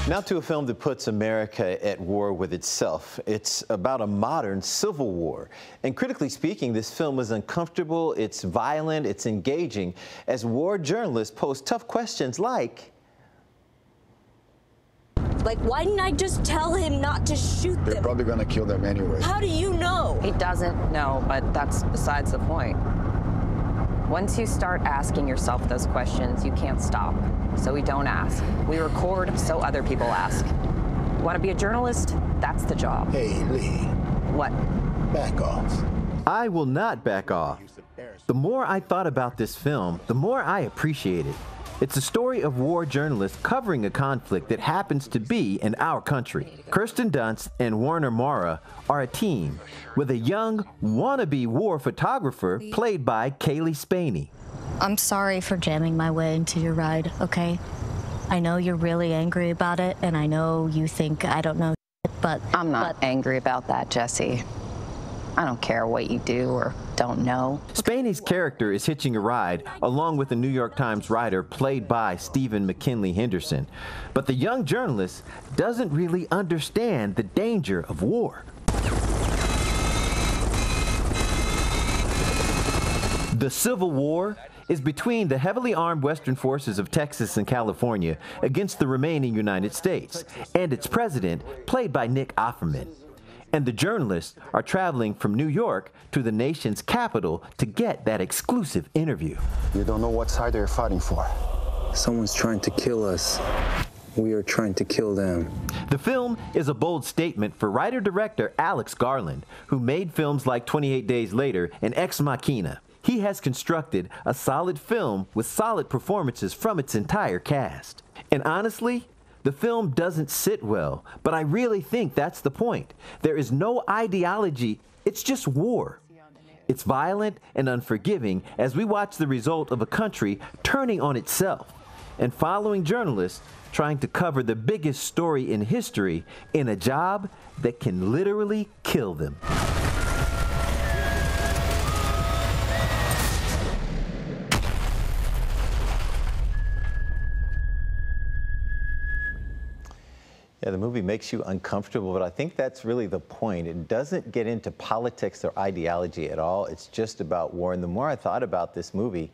Now to a film that puts America at war with itself. It's about a modern civil war. And critically speaking, this film is uncomfortable, it's violent, it's engaging, as war journalists pose tough questions like, why didn't I just tell him not to shoot them? They're probably gonna kill them anyway. How do you know? He doesn't know, but that's besides the point. Once you start asking yourself those questions, you can't stop. So we don't ask. We record so other people ask. You want to be a journalist? That's the job. Hey, Lee. What? Back off. I will not back off. The more I thought about this film, the more I appreciate it. It's a story of war journalists covering a conflict that happens to be in our country. Kirsten Dunst and Warner Mara are a team with a young wannabe war photographer played by Cailee Spaeny. I'm sorry for jamming my way into your ride, okay? I know you're really angry about it, and I know you think I don't know shit, but... I'm not angry about that, Jesse. I don't care what you do or don't know. Spaony's character is hitching a ride along with a New York Times writer played by Stephen McKinley Henderson. But the young journalist doesn't really understand the danger of war. The Civil War is between the heavily armed Western forces of Texas and California against the remaining United States and its president, played by Nick Offerman. And the journalists are traveling from New York to the nation's capital to get that exclusive interview. You don't know what side they're fighting for. Someone's trying to kill us. We are trying to kill them. The film is a bold statement for writer-director Alex Garland, who made films like 28 Days Later and Ex Machina. He has constructed a solid film with solid performances from its entire cast. And honestly, the film doesn't sit well, but I really think that's the point. There is no ideology, it's just war. It's violent and unforgiving as we watch the result of a country turning on itself and following journalists trying to cover the biggest story in history in a job that can literally kill them. Yeah, the movie makes you uncomfortable, but I think that's really the point. It doesn't get into politics or ideology at all. It's just about war. And the more I thought about this movie,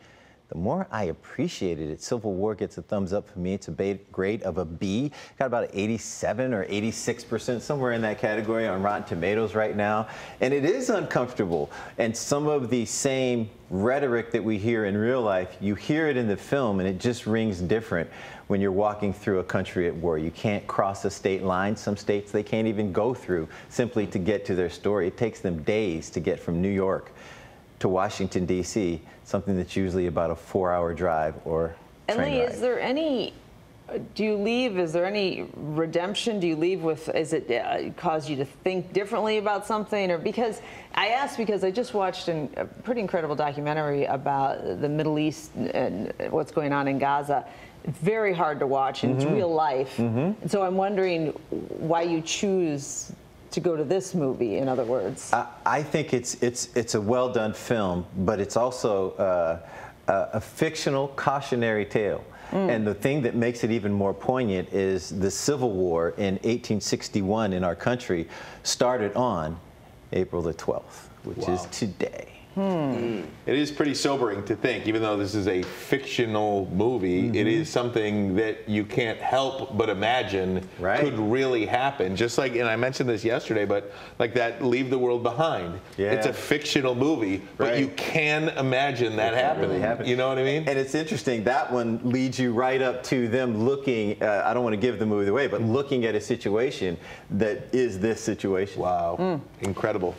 the more I appreciated it. Civil War gets a thumbs up for me. It's a grade of a B. Got about an 87 or 86%, somewhere in that category on Rotten Tomatoes right now. And it is uncomfortable. And some of the same rhetoric that we hear in real life, you hear it in the film, and it just rings different when you're walking through a country at war. You can't cross a state line. Some states they can't even go through simply to get to their story. It takes them days to get from New York to Washington, D.C., something that's usually about a 4-hour drive or train ride. And Lee, is there any, is there any redemption? Do you leave with, is it cause you to think differently about something? Or because, I asked because I just watched a pretty incredible documentary about the Middle East and what's going on in Gaza. Very hard to watch, and it's real life. And so I'm wondering why you choose to go to this movie, in other words. I think it's a well-done film, but it's also a fictional cautionary tale. And the thing that makes it even more poignant is the Civil War in 1861 in our country started on April the 12th, which is today. It is pretty sobering to think, even though this is a fictional movie, it is something that you can't help but imagine could really happen. Just like, and I mentioned this yesterday, but like that Leave the World Behind. It's a fictional movie, but you can imagine that happening. You know what I mean? And it's interesting, that one leads you right up to them looking, I don't want to give the movie away, but looking at a situation that is this situation. Wow, incredible.